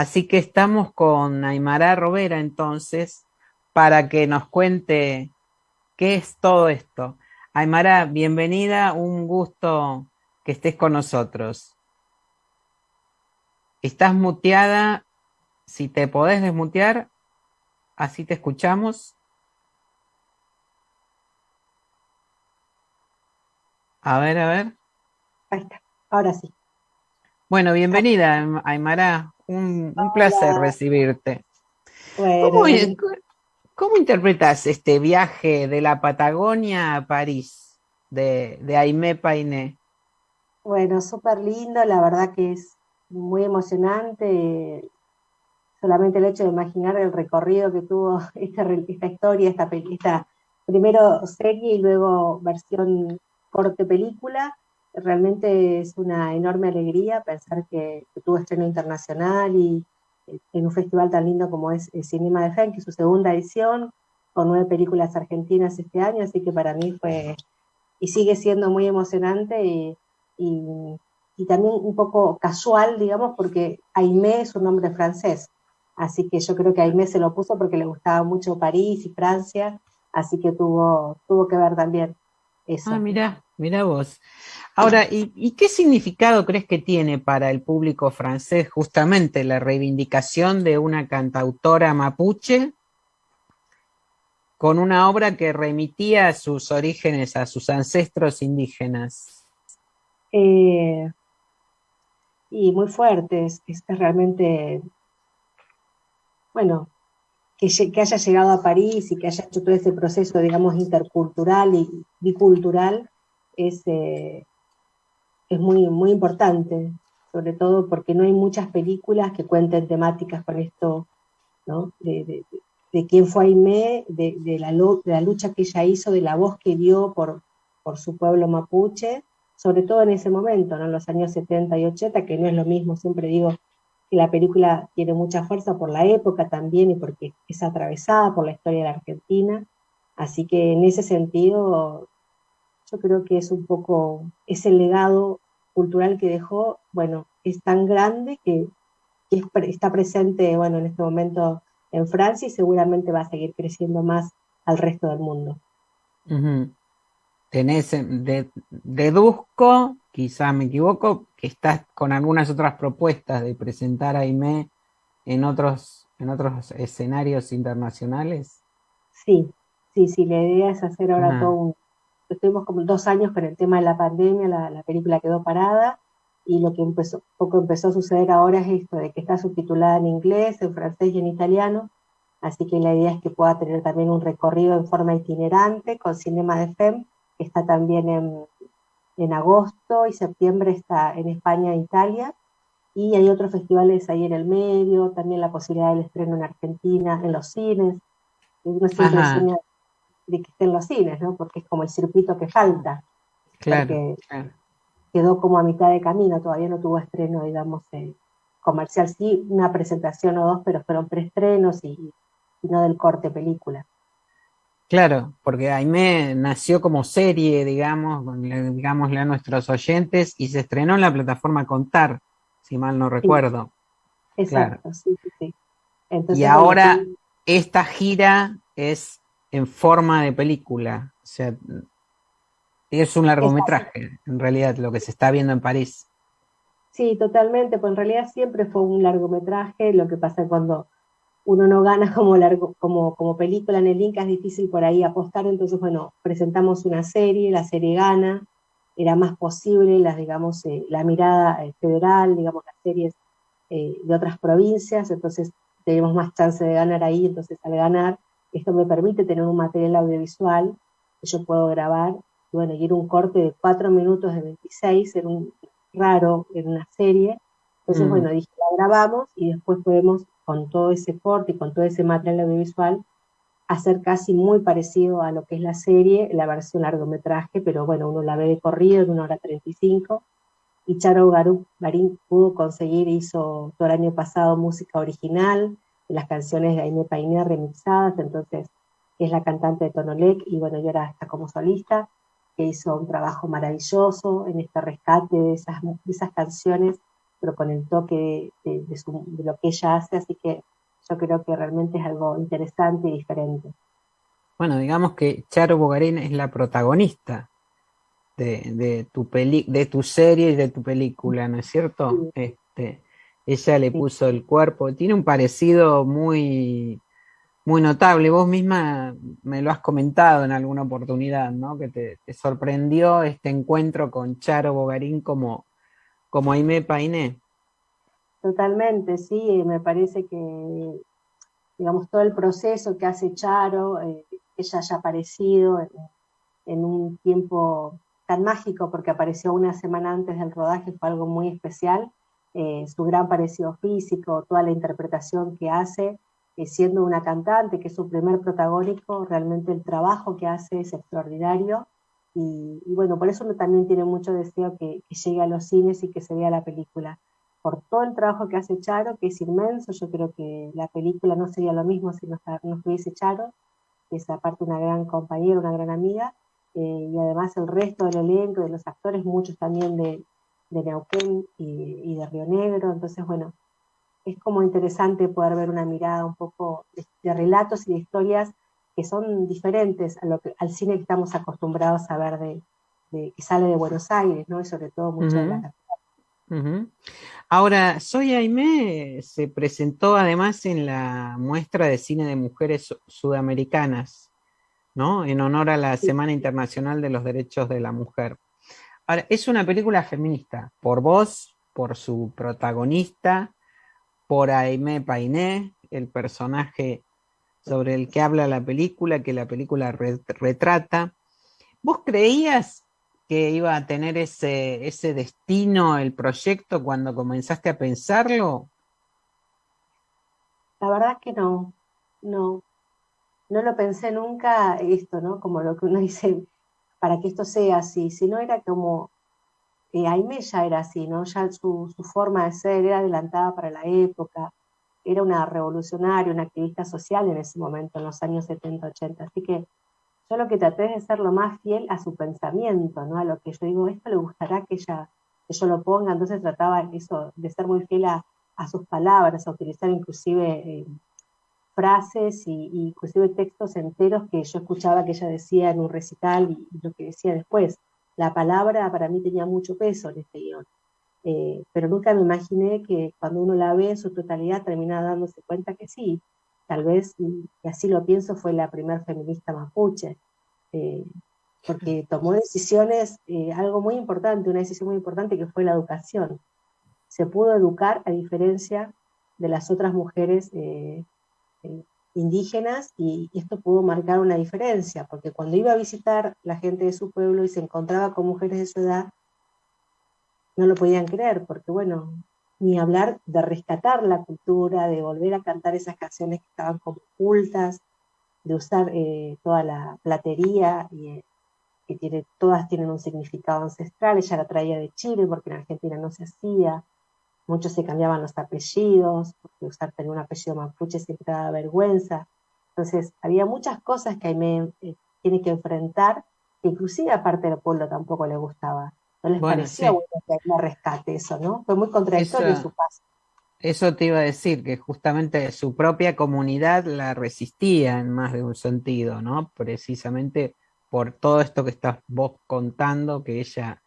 Así que estamos con Aymara Robera entonces para que nos cuente qué es todo esto. Aymara, bienvenida, un gusto que estés con nosotros. Estás muteada, si te podés desmutear, así te escuchamos. A ver, a ver. Ahí está, ahora sí. Bueno, Ah, bienvenida, Aymara, un placer hola, recibirte. ¿Cómo, bueno, cómo interpretas este viaje de la Patagonia a París de Aimé Painé? bueno, súper lindo, la verdad que es muy emocionante, solamente el hecho de imaginar el recorrido que tuvo esta historia, esta primero serie y luego versión corte película, realmente es una enorme alegría pensar que tuvo estreno internacional y en un festival tan lindo como es el Cinema de Fen, que es su segunda edición, con 9 películas argentinas este año, así que para mí fue y sigue siendo muy emocionante y, y también un poco casual, digamos, porque Aimé es un nombre francés, así que yo creo que Aimé se lo puso porque le gustaba mucho París y Francia, así que tuvo que ver también Ah, eso. mira vos. Ahora, ¿y qué significado crees que tiene para el público francés justamente la reivindicación de una cantautora mapuche con una obra que remitía a sus orígenes, a sus ancestros indígenas? Eh, y muy fuerte, es realmente, bueno, que haya llegado a París y que haya hecho todo ese proceso, digamos, intercultural y bicultural, es, es muy, muy importante, sobre todo porque no hay muchas películas que cuenten temáticas con esto, ¿no? De quién fue Aimé, de la lucha que ella hizo, de la voz que dio por su pueblo mapuche, sobre todo en ese momento, ¿no? En los años 70 y 80, que no es lo mismo, siempre digo que la película tiene mucha fuerza por la época también y porque es atravesada por la historia de la Argentina, así que en ese sentido yo creo que es un poco ese legado cultural que dejó, bueno, es tan grande que está presente, bueno, en este momento en Francia y seguramente va a seguir creciendo más al resto del mundo. Ujú. Tenés, deduzco, quizá me equivoco, que estás con algunas otras propuestas de presentar a Aimé en otros escenarios internacionales. Sí, sí, sí, la idea es hacer ahora todo Ajá. un... Estuvimos como 2 años con el tema de la pandemia, la película quedó parada y lo que poco empezó a suceder ahora es esto, de que está subtitulada en inglés, en francés y en italiano, así que la idea es que pueda tener también un recorrido en forma itinerante con Cinema de Fem, que está también en agosto y septiembre está en España e Italia, y hay otros festivales ahí en el medio, también la posibilidad del estreno en Argentina, en los cines, y uno siempre Ajá, sueña de que estén los cines, ¿no? Porque es como el circuito que falta, claro, porque claro. quedó como a mitad de camino, todavía no tuvo estreno, digamos, comercial, sí, una presentación o dos, pero fueron preestrenos y no del corte película. Claro, porque Aimé nació como serie, digamos, digámosle a nuestros oyentes, y se estrenó en la plataforma Contar, si mal no Sí, recuerdo. Claro. exacto, sí, sí, sí. Y Entonces, bueno, ahora esta gira es en forma de película, o sea, es un exacto. largometraje, en realidad, lo que se está viendo en París. Sí, totalmente, pues en realidad siempre fue un largometraje, lo que pasa cuando uno no gana como película en el Inca, es difícil por ahí apostar, entonces bueno, presentamos una serie, la serie gana, era más posible digamos, la mirada federal, digamos, las series de otras provincias, entonces tenemos más chance de ganar ahí, entonces al ganar, esto me permite tener un material audiovisual que yo puedo grabar, y bueno, y era un corte de 4 minutos de 26, era un raro en una serie, entonces Mm, bueno, dije, la grabamos y después podemos con todo ese corte y con todo ese material audiovisual hacer casi muy parecido a lo que es la serie, la versión largometraje, pero bueno, uno la ve de corrido en 1 hora 35 y Charo Garín pudo conseguir, hizo todo el año pasado música original, de las canciones de Aimee Painé remixadas, entonces es la cantante de Tonolec y bueno, yo ahora está como solista, que hizo un trabajo maravilloso en este rescate de esas canciones pero con el toque de lo que ella hace, así que yo creo que realmente es algo interesante y diferente. Bueno, digamos que Charo Bogarín es la protagonista de tu serie y de tu película, ¿no es cierto? Sí, Ella le sí, puso el cuerpo, tiene un parecido muy notable. Vos misma me lo has comentado en alguna oportunidad, ¿no? Que te sorprendió este encuentro con Charo Bogarín como Aimé Painé. totalmente, sí, me parece que, digamos, todo el proceso que hace Charo, ella haya aparecido en un tiempo tan mágico, porque apareció una semana antes del rodaje, fue algo muy especial. Su gran parecido físico, toda la interpretación que hace, siendo una cantante, que es su primer protagónico, realmente el trabajo que hace es extraordinario. Y bueno, por eso uno también tiene mucho deseo que llegue a los cines y que se vea la película. Por todo el trabajo que hace Charo, que es inmenso, yo creo que la película no sería lo mismo si no estuviese Charo, que es aparte una gran compañera, una gran amiga, y además el resto del elenco, de los actores, muchos también de Neuquén y de Río Negro, entonces bueno, es como interesante poder ver una mirada un poco de relatos y de historias que son diferentes al cine que estamos acostumbrados a ver que sale de Buenos Aires, ¿no? Y sobre todo mucho de la Ujú, capital. ujú. Ahora, Soy Aimé se presentó además en la muestra de cine de mujeres sudamericanas, ¿no? En honor a la Semana Internacional de los Derechos de la Mujer. Ahora, es una película feminista, por vos, por su protagonista, por Aimé Painé, el personaje sobre el que habla la película, que la película retrata. ¿Vos creías que iba a tener ese destino el proyecto cuando comenzaste a pensarlo? La verdad es que no, no lo pensé nunca esto, ¿no? Como lo que uno dice, para que esto sea así, sino era como Aimee ya era así, ¿no? Ya su forma de ser era adelantada para la época, era una revolucionaria, una activista social en ese momento, en los años 70, 80. Así que yo lo que traté es de ser lo más fiel a su pensamiento, ¿no? A lo que yo digo, esto le gustará que yo lo ponga, entonces trataba eso, de ser muy fiel a sus palabras, a utilizar inclusive frases y inclusive textos enteros que yo escuchaba que ella decía en un recital y lo que decía después. La palabra para mí tenía mucho peso en este guión, pero nunca me imaginé que cuando uno la ve en su totalidad termina dándose cuenta que sí, tal vez, y así lo pienso, fue la primer feminista mapuche, eh, porque tomó decisiones, algo muy importante, una decisión muy importante que fue la educación. Se pudo educar a diferencia de las otras mujeres eh, indígenas y esto pudo marcar una diferencia, porque cuando iba a visitar la gente de su pueblo y se encontraba con mujeres de su edad, no lo podían creer, porque bueno, ni hablar de rescatar la cultura, de volver a cantar esas canciones que estaban como ocultas, de usar toda la platería que todas tienen un significado ancestral, ella la traía de Chile porque en Argentina no se hacía, muchos se cambiaban los apellidos, porque usar tener un apellido mapuche siempre daba vergüenza. Entonces, había muchas cosas que Aimee tiene que enfrentar, que inclusive a parte del pueblo tampoco le gustaba. No les Bueno, parecía sí, bueno que Aimee rescate eso, ¿no? Fue muy contradictorio eso, su paso. eso te iba a decir, que justamente su propia comunidad la resistía en más de un sentido, ¿no? Precisamente por todo esto que estás vos contando que ella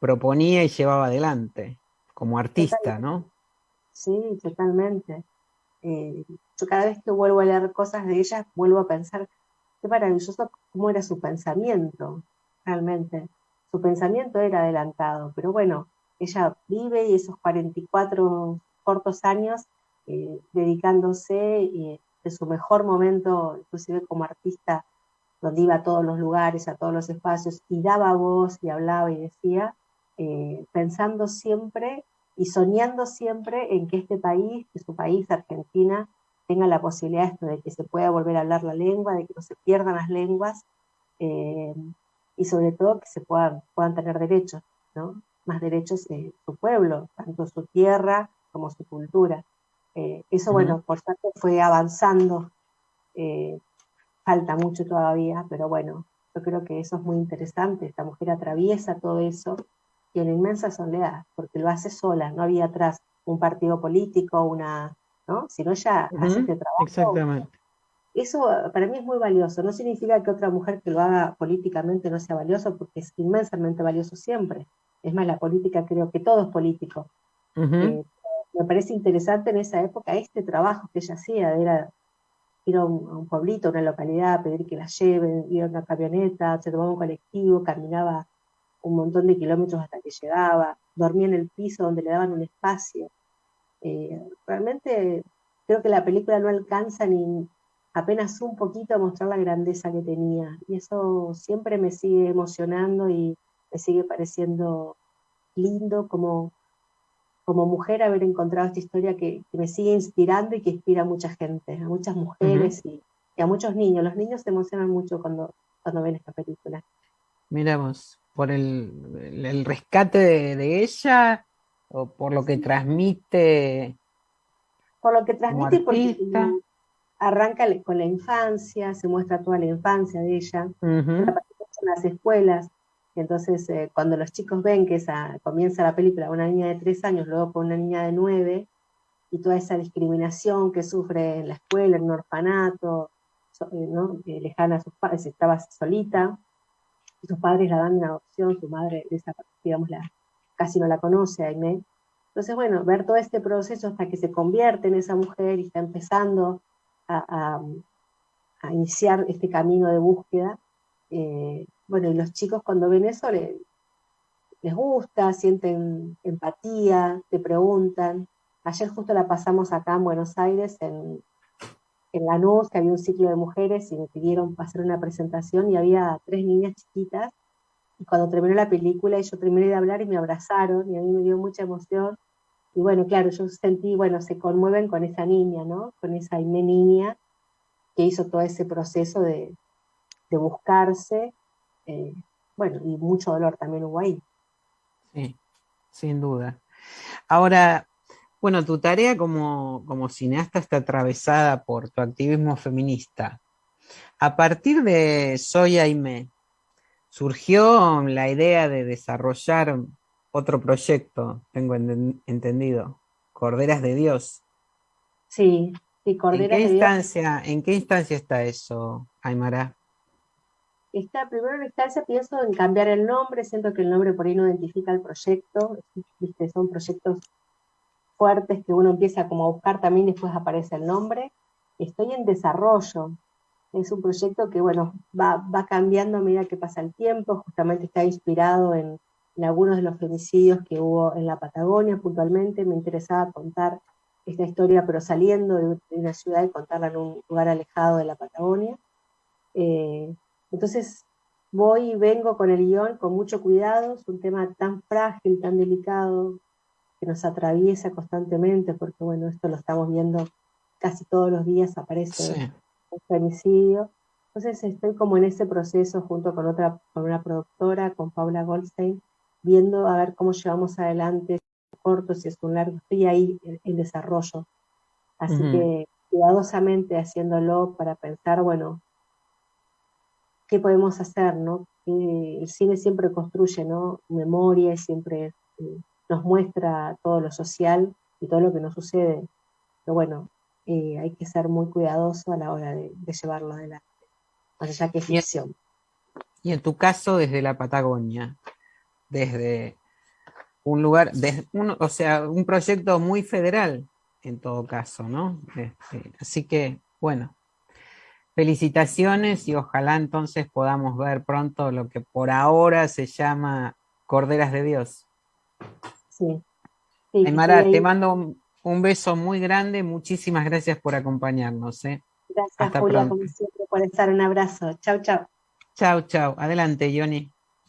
proponía y llevaba adelante como artista, Totalmente, ¿no? sí, totalmente. Yo cada vez que vuelvo a leer cosas de ella, vuelvo a pensar qué maravilloso cómo era su pensamiento, realmente. Su pensamiento era adelantado, pero bueno, ella vive y esos 44 cortos años dedicándose de su mejor momento, inclusive como artista, donde iba a todos los lugares, a todos los espacios, y daba voz y hablaba y decía, pensando siempre y soñando siempre en que este país, que su país, Argentina, tenga la posibilidad de que se pueda volver a hablar la lengua, de que no se pierdan las lenguas, eh, y sobre todo que puedan tener derechos, ¿no? Más derechos de su pueblo, tanto su tierra como su cultura. Eso, Ujú. bueno, por suerte fue avanzando, eh, falta mucho todavía, pero bueno, yo creo que eso es muy interesante. Esta mujer atraviesa todo eso y en inmensa soledad, porque lo hace sola, no había atrás un partido político, ¿no? Sino ella hace Ujú, este trabajo. exactamente. Eso para mí es muy valioso. No significa que otra mujer que lo haga políticamente no sea valioso, porque es inmensamente valioso siempre. Es más, la política creo que todo es político. Ujú, Eh, Me parece interesante en esa época este trabajo que ella hacía, era ir a un pueblito, a una localidad, pedir que la lleven, ir a una camioneta, se tomaba un colectivo, caminaba un montón de kilómetros hasta que llegaba, dormía en el piso donde le daban un espacio. Realmente creo que la película no alcanza ni apenas un poquito a mostrar la grandeza que tenía, y eso siempre me sigue emocionando y me sigue pareciendo lindo como mujer haber encontrado esta historia que me sigue inspirando y que inspira a mucha gente, a muchas ujú. mujeres y a muchos niños. Los niños se emocionan mucho cuando ven esta película. Miramos, por el rescate de ella o por lo que transmite Por lo que como transmite y porque artista. arranca con la infancia, se muestra toda la infancia de ella, la Ujú, participación en las escuelas. Entonces, cuando los chicos ven que comienza la película una niña de 3 años, luego con una niña de 9, y toda esa discriminación que sufre en la escuela, en un orfanato, ¿no? Lejana a sus padres, estaba solita, y sus padres la dan en adopción, su madre, digamos, casi no la conoce, Aimee. Entonces, bueno, ver todo este proceso hasta que se convierte en esa mujer y está empezando a, a, a iniciar este camino de búsqueda. Bueno, y los chicos cuando ven eso les gusta, sienten empatía, te preguntan. Ayer justo la pasamos acá en Buenos Aires, en Lanús, que había un ciclo de mujeres y me pidieron hacer una presentación y había 3 niñas chiquitas. Y cuando terminó la película y yo terminé de hablar y me abrazaron y a mí me dio mucha emoción. Y bueno, claro, yo sentí, bueno, se conmueven con esa niña, ¿no? Con esa Aimee niña que hizo todo ese proceso de buscarse. eh, bueno, y mucho dolor también hubo ahí. sí, sin duda. Ahora, bueno, tu tarea como cineasta está atravesada por tu activismo feminista. A partir de Soy Aimé, surgió la idea de desarrollar otro proyecto, tengo entendido, Corderas de Dios. Sí, sí, Corderas de Dios. En qué instancia está eso, Aymara? Está primero en instancia, pienso en cambiar el nombre, siento que el nombre por ahí no identifica el proyecto, ¿viste? Son proyectos fuertes que uno empieza como a buscar también, después aparece el nombre. Estoy en desarrollo, es un proyecto que, bueno, va cambiando a medida que pasa el tiempo, justamente está inspirado en algunos de los femicidios que hubo en la Patagonia puntualmente. Me interesaba contar esta historia, pero saliendo de una ciudad y contarla en un lugar alejado de la Patagonia. Eh, entonces voy y vengo con el guión con mucho cuidado, es un tema tan frágil, tan delicado, que nos atraviesa constantemente, porque bueno, esto lo estamos viendo casi todos los días, aparece Sí. un femicidio. Entonces estoy como en ese proceso junto con una productora, con Paula Goldstein, viendo a ver cómo llevamos adelante, si es un corto, si es un largo, estoy ahí en desarrollo. Así Ujú, que cuidadosamente haciéndolo para pensar, bueno, qué podemos hacer, ¿no? El cine siempre construye, ¿no? Memoria, siempre nos muestra todo lo social y todo lo que nos sucede. Pero bueno, hay que ser muy cuidadoso a la hora de llevarlo adelante, más allá que es Y en, ficción. y en tu caso, desde la Patagonia, desde un lugar, o sea, un proyecto muy federal en todo caso, ¿no? Así que, bueno, felicitaciones y ojalá entonces podamos ver pronto lo que por ahora se llama Corderas de Dios. Sí, sí, que estoy Aymara, te ahí. mando un beso muy grande, muchísimas gracias por acompañarnos, ¿eh? Gracias, Hasta Julia, pronto. como siempre, por estar. Un abrazo. Chau, chau. Chau, chau. Adelante, Johnny.